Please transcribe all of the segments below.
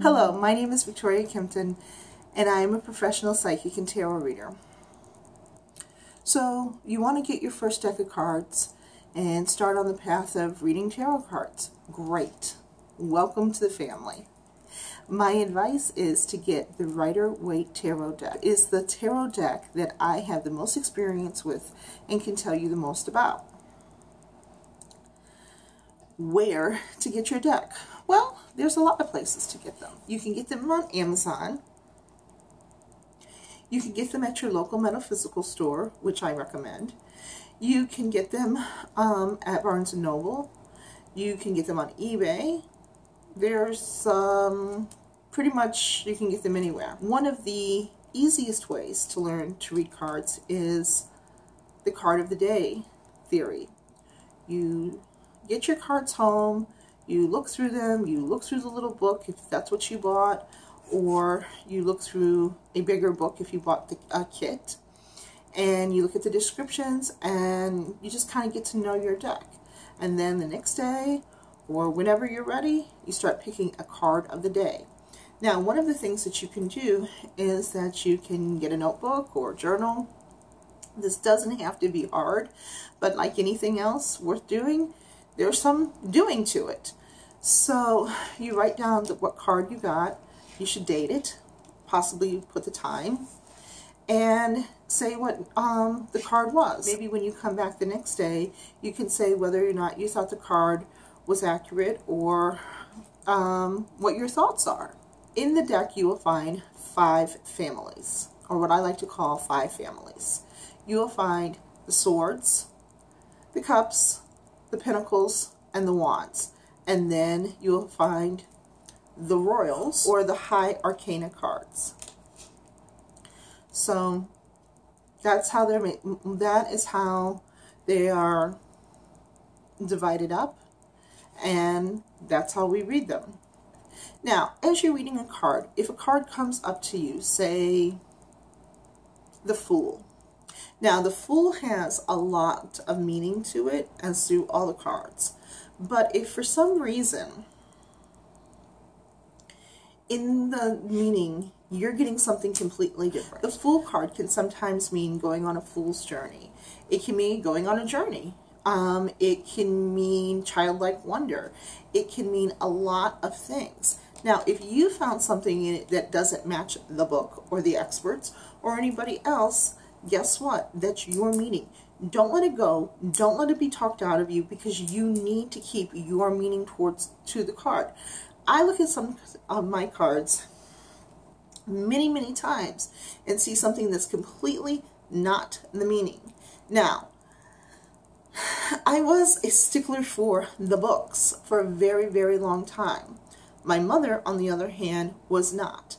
Hello, my name is Victoria Kimpton, and I am a professional psychic and tarot reader. So, you want to get your first deck of cards and start on the path of reading tarot cards. Great. Welcome to the family. My advice is to get the Rider-Waite Tarot deck. It is the tarot deck that I have the most experience with and can tell you the most about. Where to get your deck? Well, there's a lot of places to get them. You can get them on Amazon. You can get them at your local metaphysical store, which I recommend. You can get them at Barnes & Noble. You can get them on eBay. There's pretty much, you can get them anywhere. One of the easiest ways to learn to read cards is the card of the day theory. You get your cards home, you look through them, you look through the little book if that's what you bought, or you look through a bigger book if you bought a kit, and you look at the descriptions and you just kind of get to know your deck. And then the next day, or whenever you're ready, you start picking a card of the day. Now, one of the things that you can do is that you can get a notebook or a journal. This doesn't have to be hard, but like anything else worth doing, there's some doing to it. So you write down what card you got. You should date it, possibly put the time, and say what the card was. Maybe when you come back the next day, you can say whether or not you thought the card was accurate or what your thoughts are. In the deck, you will find 5 families, or what I like to call 5 families. You will find the swords, the cups, the pentacles, and the wands. And then you'll find the royals, or the high arcana cards. So that's how they're made. That is how they are divided up, and that's how we read them. Now, as you're reading a card, if a card comes up to you, say the Fool. Now, the Fool has a lot of meaning to it, as do all the cards. But if for some reason, in the meaning, you're getting something completely different. The Fool card can sometimes mean going on a fool's journey. It can mean going on a journey. It can mean childlike wonder. It can mean a lot of things. Now, if you found something in it that doesn't match the book or the experts or anybody else, guess what? That's your meaning. Don't let it go. Don't let it be talked out of you, because you need to keep your meaning to the card. I look at some of my cards many times and see something that's completely not the meaning. Now, I was a stickler for the books for a very long time. My mother, on the other hand, was not.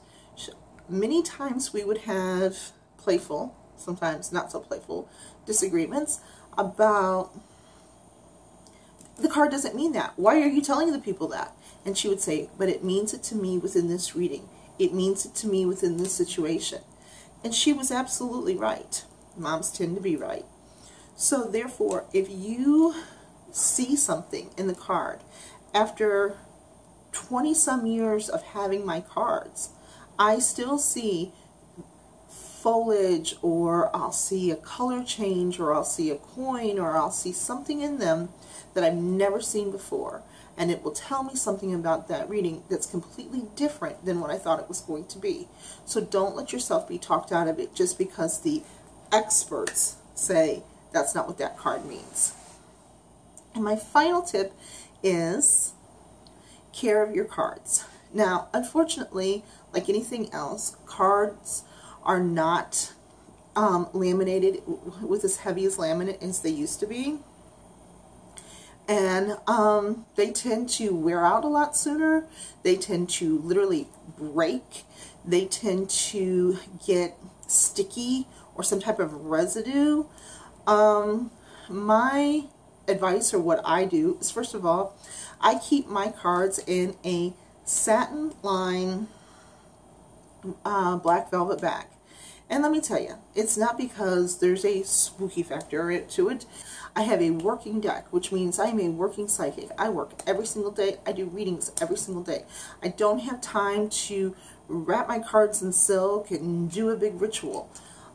Many times we would have playful, sometimes not so playful, disagreements about the card doesn't mean that. Why are you telling the people that? And she would say, but it means it to me within this reading. It means it to me within this situation. And she was absolutely right. Moms tend to be right. So therefore, if you see something in the card, after 20-some years of having my cards, I still see foliage, or I'll see a color change, or I'll see a coin, or I'll see something in them that I've never seen before, and it will tell me something about that reading that's completely different than what I thought it was going to be. So don't let yourself be talked out of it just because the experts say that's not what that card means. And my final tip is care of your cards. Now, unfortunately, like anything else, cards are not laminated with as heavy as laminate as they used to be. And they tend to wear out a lot sooner. They tend to literally break. They tend to get sticky or some type of residue. My advice, or what I do, is first of all, I keep my cards in a satin lined black velvet bag. And let me tell you, it's not because there's a spooky factor to it. I have a working deck, which means I am a working psychic. I work every single day. I do readings every single day. I don't have time to wrap my cards in silk and do a big ritual.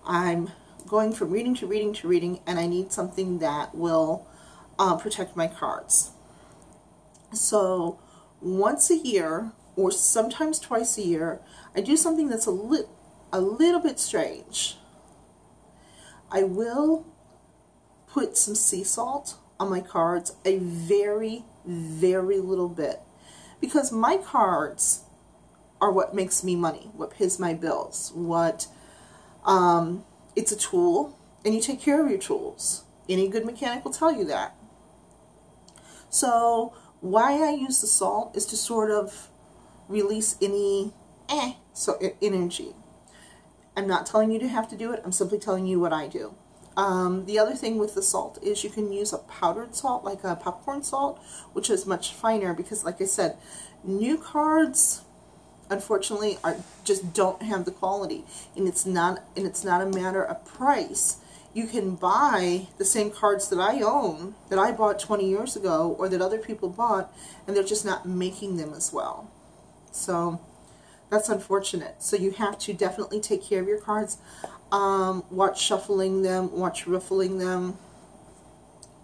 I'm going from reading to reading to reading, and I need something that will protect my cards. So once a year, or sometimes twice a year, I do something that's a little bit strange. I will put some sea salt on my cards, a very, very little bit, because my cards are what makes me money, what pays my bills, it's a tool, and you take care of your tools. Any good mechanic will tell you that. So why I use the salt is to sort of release any energy. I'm not telling you to have to do it. I'm simply telling you what I do. The other thing with the salt is you can use a powdered salt, like a popcorn salt, which is much finer because, like I said, new cards, unfortunately, just don't have the quality, and it's not a matter of price. You can buy the same cards that I own, that I bought 20 years ago, or that other people bought, and they're just not making them as well. So that's unfortunate. So you have to definitely take care of your cards. Watch shuffling them, watch riffling them.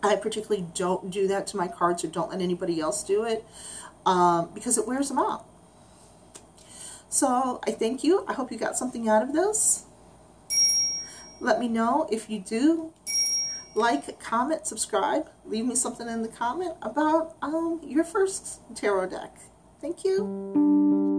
I particularly don't do that to my cards, or don't let anybody else do it, because it wears them out. So I thank you. I hope you got something out of this. Let me know if you do. Like, comment, subscribe. Leave me something in the comment about your first tarot deck. Thank you.